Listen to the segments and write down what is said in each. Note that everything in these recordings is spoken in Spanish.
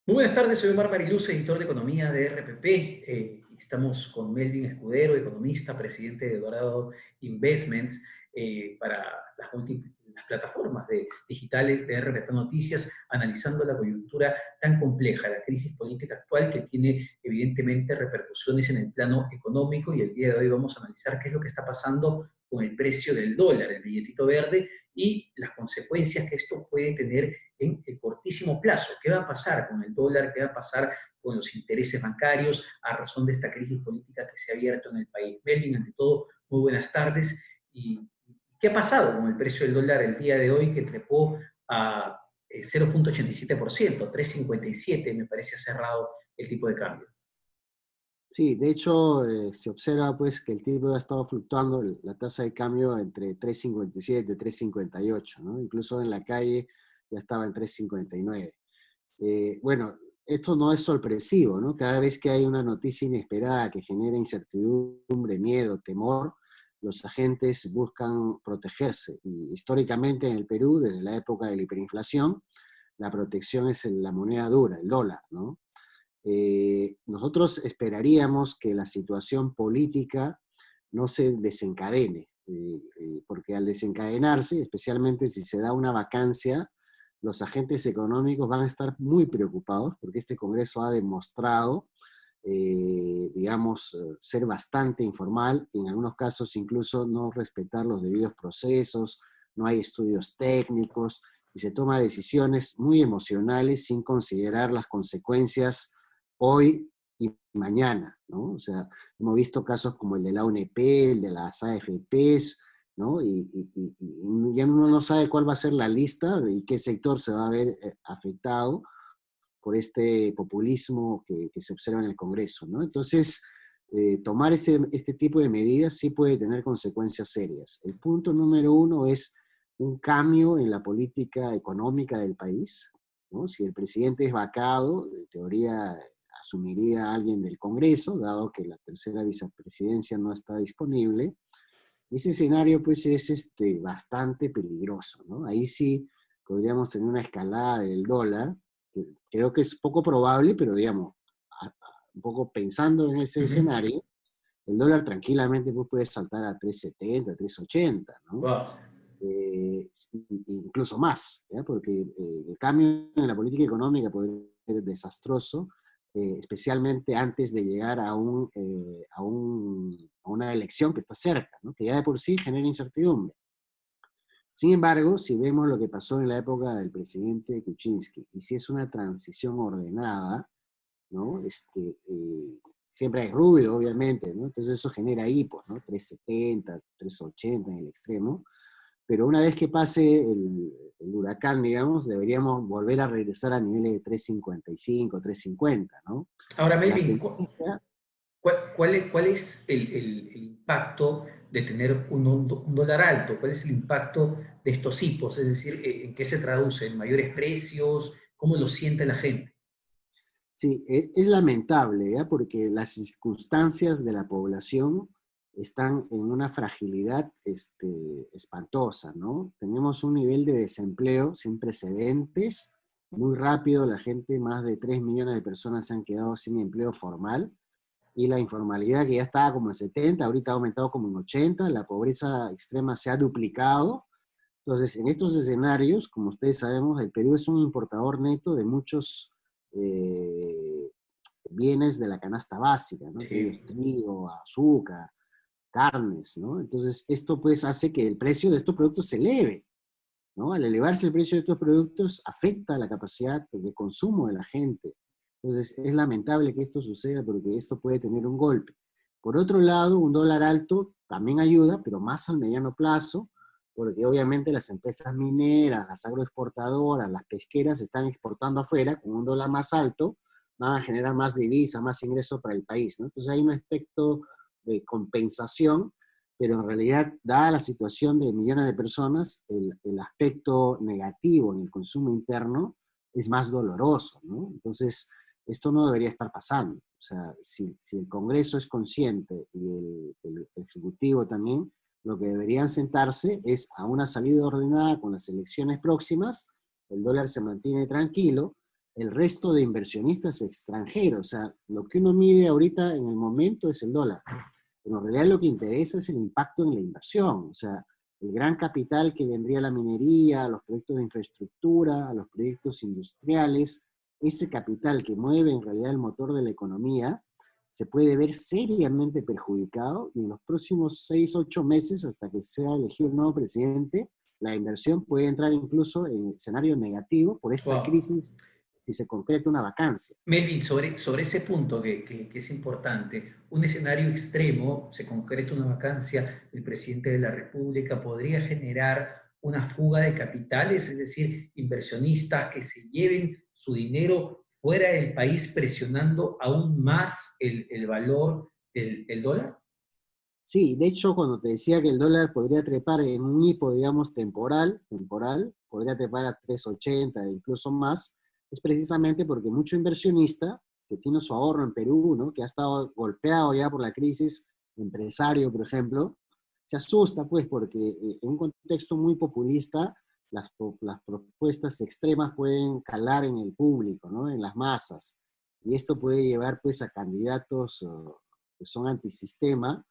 Muy buenas tardes, soy Omar Mariluz, editor de Economía de RPP. Estamos con Melvin Escudero, economista, presidente de Dorado Investments, para las plataformas digitales de RPP Noticias, analizando la coyuntura tan compleja, la crisis política actual que tiene evidentemente repercusiones en el plano económico, y el día de hoy vamos a analizar qué es lo que está pasando con el precio del dólar, el billetito verde, y las consecuencias que esto puede tener en el cortísimo plazo. ¿Qué va a pasar con el dólar? ¿Qué va a pasar con los intereses bancarios a razón de esta crisis política que se ha abierto en el país? Melvin, ante todo, muy buenas tardes. ¿Y qué ha pasado con el precio del dólar el día de hoy, que trepó a 0,87%, 3,57 me parece cerrado el tipo de cambio? Sí, de hecho, se observa pues que el tipo ha estado fluctuando, la tasa de cambio entre 3,57 y 3,58, ¿no? Incluso en la calle ya estaba en 3,59. Bueno, esto no es sorpresivo, ¿no? Cada vez que hay una noticia inesperada que genera incertidumbre, miedo, temor, los agentes buscan protegerse. Y históricamente en el Perú, desde la época de la hiperinflación, la protección es la moneda dura, el dólar, ¿no? Nosotros esperaríamos que la situación política no se desencadene, porque al desencadenarse, especialmente si se da una vacancia, los agentes económicos van a estar muy preocupados, porque este Congreso ha demostrado, digamos, ser bastante informal, y en algunos casos incluso no respetar los debidos procesos, no hay estudios técnicos, y se toman decisiones muy emocionales sin considerar las consecuencias hoy y mañana, ¿no? O sea, hemos visto casos como el de la UNP, el de las AFPs, ¿no? Y ya uno no sabe cuál va a ser la lista y qué sector se va a ver afectado por este populismo que se observa en el Congreso, ¿no? Entonces, tomar este tipo de medidas sí puede tener consecuencias serias. El punto número uno es un cambio en la política económica del país, ¿no? Si el presidente es vacado, en teoría asumiría a alguien del Congreso, dado que la tercera vicepresidencia no está disponible. Ese escenario pues es bastante peligroso, ¿no? Ahí sí podríamos tener una escalada del dólar, que creo que es poco probable, pero digamos, un poco pensando en ese Ujú. escenario, el dólar tranquilamente pues, puede saltar a 3,70, 3,80, ¿no? Wow. Incluso más, ¿ya? Porque el cambio en la política económica podría ser desastroso, especialmente antes de llegar a una elección que está cerca, ¿no? Que ya de por sí genera incertidumbre. Sin embargo, si vemos lo que pasó en la época del presidente Kuczynski, y si es una transición ordenada, ¿no? Siempre hay ruido, obviamente, ¿no? Entonces eso genera hipos, ¿no? 3,70, 3,80 en el extremo, pero una vez que pase el huracán, digamos, deberíamos volver a regresar a niveles de 3,55, 3,50, ¿no? Ahora, La Melvin, tendencia, ¿cuál es el impacto de tener un dólar alto? ¿Cuál es el impacto de estos hipos? Es decir, ¿en qué se traduce? ¿En mayores precios? ¿Cómo lo siente la gente? sí, es lamentable, ¿ya? Porque las circunstancias de la población están en una fragilidad espantosa, ¿no? Tenemos un nivel de desempleo sin precedentes, muy rápido la gente, más de 3 millones de personas se han quedado sin empleo formal, y la informalidad que ya estaba como en 70, ahorita ha aumentado como en 80, la pobreza extrema se ha duplicado. Entonces, en estos escenarios, como ustedes sabemos, el Perú es un importador neto de muchos eh, bienes de la canasta básica, ¿no? Entre ellos Sí. trigo, azúcar, carnes, ¿no? Entonces, esto pues hace que el precio de estos productos se eleve, ¿no? Al elevarse el precio de estos productos, afecta la capacidad de consumo de la gente. Entonces, es lamentable que esto suceda porque esto puede tener un golpe. Por otro lado, un dólar alto también ayuda, pero más al mediano plazo, porque obviamente las empresas mineras, las agroexportadoras, las pesqueras están exportando afuera, con un dólar más alto, van a generar más divisas, más ingresos para el país, ¿no? Entonces hay un aspecto de compensación, pero en realidad, dada la situación de millones de personas, el aspecto negativo en el consumo interno es más doloroso, ¿no? Entonces, esto no debería estar pasando. O sea, si el Congreso es consciente y el Ejecutivo también, lo que deberían sentarse es a una salida ordenada con las elecciones próximas, el dólar se mantiene tranquilo, el resto de inversionistas extranjeros. O sea, lo que uno mide ahorita en el momento es el dólar. Pero en realidad lo que interesa es el impacto en la inversión. O sea, el gran capital que vendría a la minería, a los proyectos de infraestructura, a los proyectos industriales, ese capital que mueve en realidad el motor de la economía, se puede ver seriamente perjudicado y en los próximos 6, 8 meses, hasta que sea elegido el nuevo presidente, la inversión puede entrar incluso en escenario negativo por esta Wow. crisis si se concreta una vacancia. Melvin, sobre ese punto que es importante, un escenario extremo, se concreta una vacancia, el presidente de la República podría generar una fuga de capitales, es decir, inversionistas que se lleven su dinero fuera del país presionando aún más el valor del dólar. Sí, de hecho, cuando te decía que el dólar podría trepar en un hipo, digamos, temporal, podría trepar a 3.80 e incluso más, es precisamente porque mucho inversionista que tiene su ahorro en Perú, ¿no? Que ha estado golpeado ya por la crisis, empresario, por ejemplo, se asusta, pues, porque en un contexto muy populista, las propuestas extremas pueden calar en el público, ¿no? En las masas. Y esto puede llevar, pues, a candidatos que son antisistema,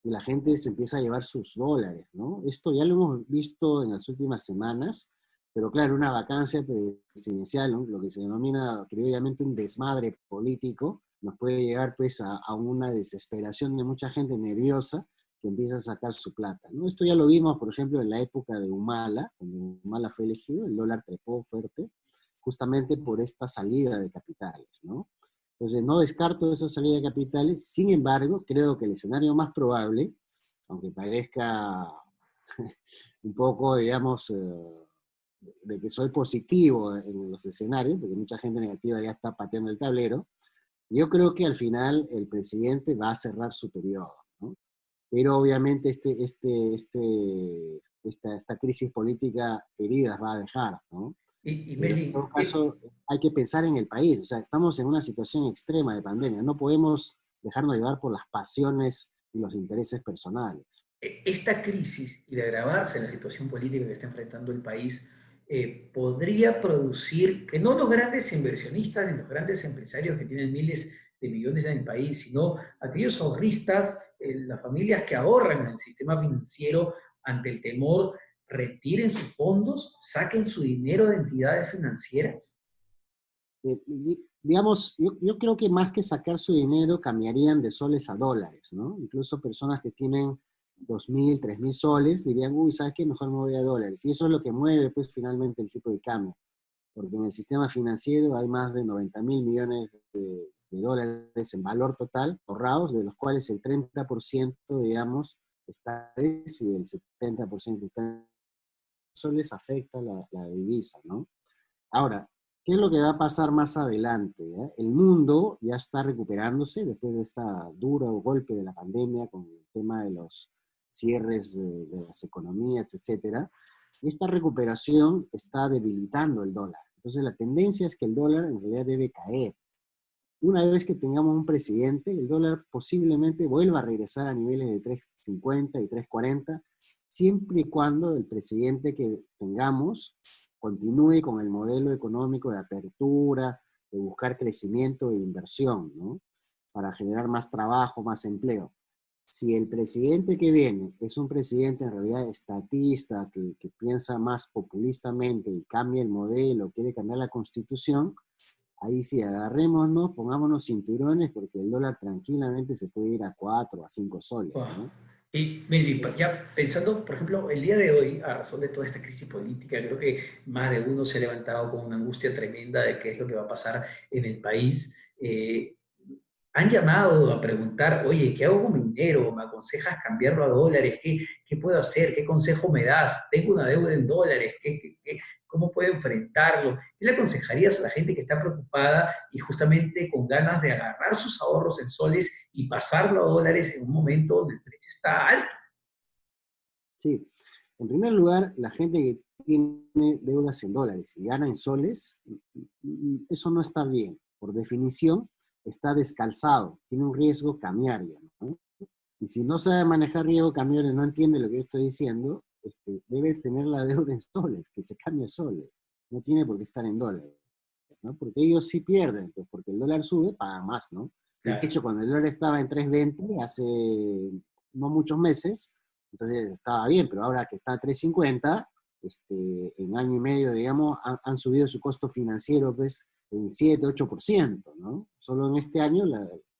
y la gente se empieza a llevar sus dólares, ¿no? Esto ya lo hemos visto en las últimas semanas, pero claro, una vacancia presidencial, ¿no? Lo que se denomina criolladamente un desmadre político, nos puede llevar pues a una desesperación de mucha gente nerviosa que empieza a sacar su plata, ¿no? Esto ya lo vimos, por ejemplo, en la época de Humala, cuando Humala fue elegido, el dólar trepó fuerte, justamente por esta salida de capitales, ¿no? Entonces, no descarto esa salida de capitales, sin embargo, creo que el escenario más probable, aunque parezca un poco, digamos, de que soy positivo en los escenarios, porque mucha gente negativa ya está pateando el tablero, yo creo que al final el presidente va a cerrar su periodo, ¿no? Pero obviamente esta crisis política heridas va a dejar, ¿no? Y Pero en Melvin, todo caso, hay que pensar en el país. O sea, estamos en una situación extrema de pandemia. No podemos dejarnos llevar por las pasiones y los intereses personales. esta crisis y de agravarse la situación política que está enfrentando el país podría producir que no los grandes inversionistas ni los grandes empresarios que tienen miles de millones en el país, sino aquellos ahorristas, las familias que ahorran en el sistema financiero ante el temor, retiren sus fondos, saquen su dinero de entidades financieras. Digamos, yo creo que más que sacar su dinero, cambiarían de soles a dólares, ¿no? Incluso personas que tienen 2.000, 3.000 soles dirían, uy, ¿sabes qué? Mejor me voy a dólares. Y eso es lo que mueve, pues, finalmente el tipo de cambio. Porque en el sistema financiero hay más de 90.000 millones de dólares en valor total ahorrados, de los cuales el 30%, digamos, está en soles y el 70% está en soles, afecta la divisa, ¿no? Ahora, ¿qué es lo que va a pasar más adelante? El mundo ya está recuperándose después de este duro golpe de la pandemia con el tema de los cierres de las economías, etcétera. Y esta recuperación está debilitando el dólar. Entonces la tendencia es que el dólar en realidad debe caer. Una vez que tengamos un presidente, el dólar posiblemente vuelva a regresar a niveles de 3.50 y 3.40, siempre y cuando el presidente que tengamos continúe con el modelo económico de apertura, de buscar crecimiento e inversión, ¿no? Para generar más trabajo, más empleo. Si el presidente que viene es un presidente en realidad estatista, que piensa más populistamente y cambia el modelo, quiere cambiar la constitución, ahí sí, agarrémonos, pongámonos cinturones, porque el dólar tranquilamente se puede ir a 4, a 5 soles, Wow. ¿no? Y Melvin, Es, ya pensando, por ejemplo, el día de hoy, a razón de toda esta crisis política, creo que más de uno se ha levantado con una angustia tremenda de qué es lo que va a pasar en el país. Han llamado a preguntar, oye, ¿qué hago con mi dinero? ¿Me aconsejas cambiarlo a dólares? ¿Qué puedo hacer? ¿Qué consejo me das? Tengo una deuda en dólares, cómo puedo enfrentarlo? ¿Qué le aconsejarías a la gente que está preocupada y justamente con ganas de agarrar sus ahorros en soles y pasarlo a dólares en un momento donde el precio está alto? sí, en primer lugar, la gente que tiene deudas en dólares y gana en soles, eso no está bien. Por definición, está descalzado, tiene un riesgo cambiario, ¿no? Y si no sabe manejar riesgo cambiario y no entiende lo que yo estoy diciendo, debe tener la deuda en soles, que se cambie a soles. No tiene por qué estar en dólares. ¿no? Porque ellos sí pierden, pues porque el dólar sube, pagan más, ¿no? De Claro. hecho, cuando el dólar estaba en 3.20 hace no muchos meses, entonces estaba bien, pero ahora que está a 3.50, en año y medio, digamos, han subido su costo financiero, pues, en 7-8%, ¿no? Solo en este año,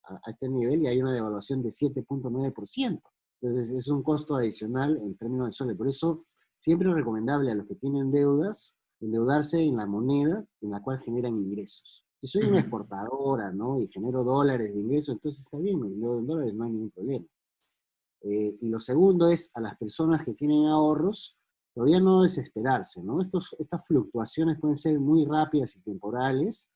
a este nivel, y hay una devaluación de 7.9%. Entonces, es un costo adicional en términos de soles. Por eso, siempre es recomendable a los que tienen deudas, endeudarse en la moneda en la cual generan ingresos. Si soy una Ujú. exportadora, ¿no? Y genero dólares de ingresos, entonces está bien, me endeudo en dólares, no hay ningún problema. Y lo segundo es a las personas que tienen ahorros, todavía no desesperarse, ¿no? Estas fluctuaciones pueden ser muy rápidas y temporales.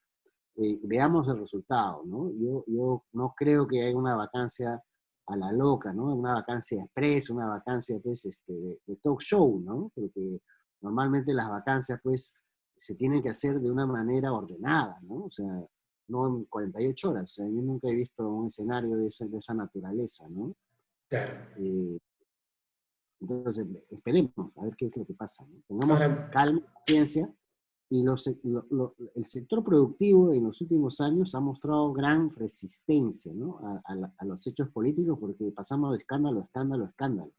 Veamos el resultado, ¿no? Yo no creo que haya una vacancia a la loca, ¿no? Una vacancia express, una vacancia, pues, de talk show, ¿no? Porque normalmente las vacancias, pues, se tienen que hacer de una manera ordenada, ¿no? O sea, no en 48 horas. O sea, yo nunca he visto un escenario de esa naturaleza, ¿no? Claro. Eh, entonces, esperemos a ver qué es lo que pasa, ¿no? Tengamos Ahora, calma, paciencia, y el sector productivo en los últimos años ha mostrado gran resistencia, ¿no? A los hechos políticos, porque pasamos de escándalo a escándalo a escándalo.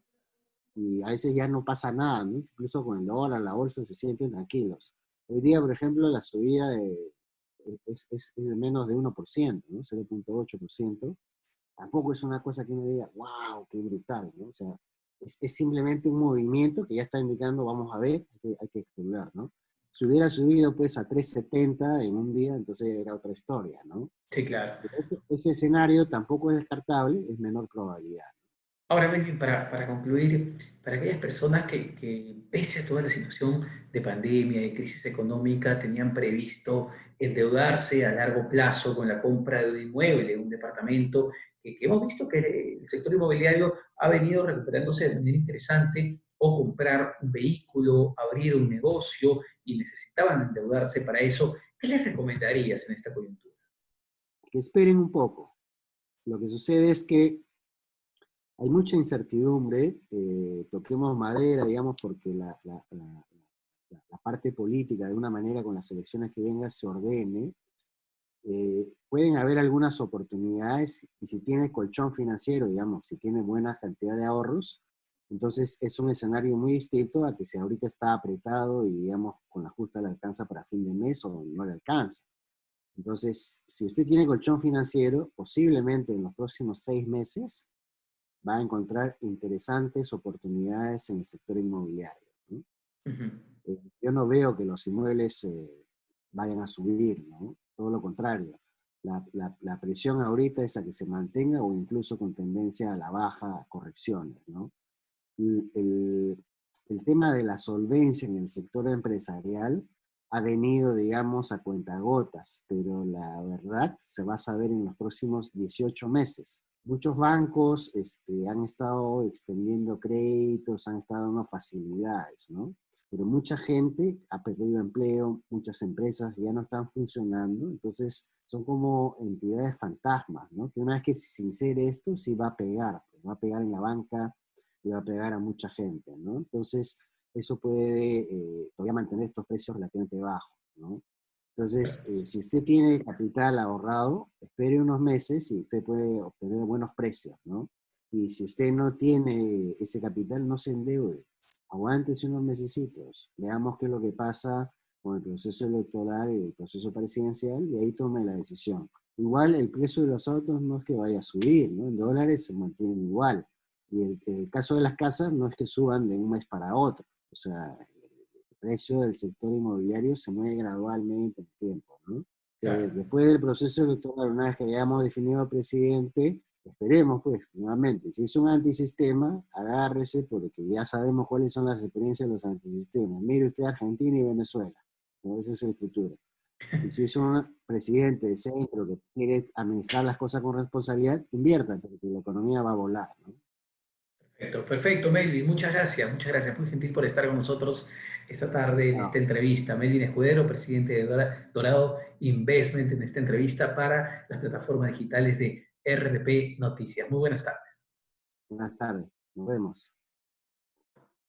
Y a veces ya no pasa nada, ¿no? Incluso con el dólar, la bolsa se sienten tranquilos. Hoy día, por ejemplo, la subida es de menos de 1%, ¿no? 0.8%. Tampoco es una cosa que uno diga, wow, qué brutal, ¿no? O sea, es simplemente un movimiento que ya está indicando, vamos a ver, hay que estudiar, ¿no? Si hubiera subido pues a 3.70 en un día, entonces era otra historia, ¿no? sí, claro. Pero ese escenario tampoco es descartable, es menor probabilidad. Ahora, Melvin, para concluir, para aquellas personas que, pese a toda la situación de pandemia y crisis económica, tenían previsto endeudarse a largo plazo con la compra de un inmueble, un departamento, que hemos visto que el sector inmobiliario ha venido recuperándose de manera interesante, o comprar un vehículo, abrir un negocio y necesitaban endeudarse para eso, ¿qué les recomendarías en esta coyuntura? Que esperen un poco. Lo que sucede es que hay mucha incertidumbre, toquemos madera, digamos, porque la parte política, de alguna manera, con las elecciones que vengan, se ordene. Pueden haber algunas oportunidades y si tiene colchón financiero, digamos, si tiene buena cantidad de ahorros, entonces es un escenario muy distinto a que si ahorita está apretado y digamos con la justa le alcanza para fin de mes o no le alcanza. Entonces, si usted tiene colchón financiero, posiblemente en los próximos 6 meses va a encontrar interesantes oportunidades en el sector inmobiliario, ¿no? Ujú. Yo no veo que los inmuebles vayan a subir, ¿no? Todo lo contrario. La presión ahorita es a que se mantenga o incluso con tendencia a la baja, a correcciones, ¿no? El, el- el tema de la solvencia en el sector empresarial ha venido, digamos, a cuentagotas, pero la verdad se va a saber en los próximos 18 meses. Muchos bancos han estado extendiendo créditos, han estado dando facilidades, ¿no? Pero mucha gente ha perdido empleo, muchas empresas ya no están funcionando, entonces son como entidades fantasmas, ¿no? Que una vez que se sincere esto, sí va a pegar en la banca, y va a pegar a mucha gente, ¿no? Entonces, eso puede todavía mantener estos precios relativamente bajos, ¿no? Entonces, si usted tiene capital ahorrado, espere unos meses y usted puede obtener buenos precios, ¿no? Y si usted no tiene ese capital, no se endeude. Aguántese unos mesecitos. Veamos qué es lo que pasa con el proceso electoral y el proceso presidencial y ahí tome la decisión. Igual el precio de los autos no es que vaya a subir, ¿no? En dólares se mantienen igual. Y el caso de las casas no es que suban de un mes para otro. O sea, el precio del sector inmobiliario se mueve gradualmente en el tiempo, ¿no? Claro. Después del proceso electoral, una vez que hayamos definido al presidente, esperemos, pues, nuevamente, si es un antisistema, agárrese porque ya sabemos cuáles son las experiencias de los antisistemas. Mire usted Argentina y Venezuela, ¿no? Ese es el futuro. Y si es un presidente de centro que quiere administrar las cosas con responsabilidad, invierta, porque la economía va a volar, ¿no? Perfecto, perfecto, Melvin. Muchas gracias, muchas gracias. Muy gentil por estar con nosotros esta tarde en esta No, entrevista. Melvin Escudero, presidente de Dorado Investment, en esta entrevista para las plataformas digitales de RPP Noticias. Muy buenas tardes. buenas tardes, nos vemos.